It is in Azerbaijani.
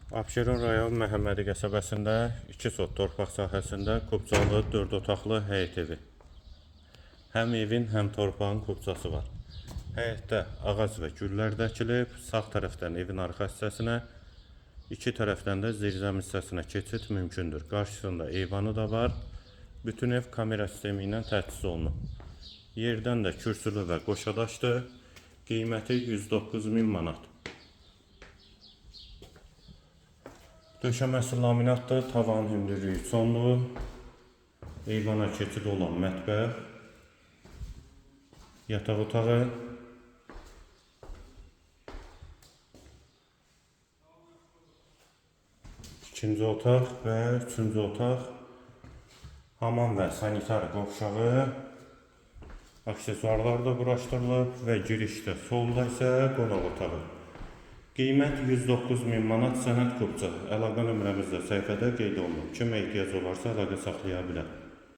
Abşeron rayon Məhəmmədi qəsəbəsində 2 sot torpaq sahəsində kubcalı 4 otaqlı həyət evi. Həm evin, həm torpağın kubcası var. Həyətdə ağac və güllər dəkilib, sağ tərəfdən evin arxa hissəsinə, iki tərəfdən də zirzəm hissəsinə keçid mümkündür. Qarşısında eyvanı da var. Bütün ev kamera sistemi ilə təchiz olunub. Yerdən də kürsülü və qoşadaşdır. Qiyməti 109.000 manat. Döşəməsi laminatdır, tavan hündürlüyü sonluğu, eyvana keçid olan mətbəx, yataq otağı, ikinci otaq və üçüncü otaq, hamam və sanitar qovşağı, aksesuarlar da quraşdırılıb və girişdə solda isə qonaq otağı. Qiymət 109.000 manat sənəd kubca. Əlaqə nömrəmizdə səhifədə qeyd olunub. Kimə ehtiyac olarsa əlaqə saxlaya bilər.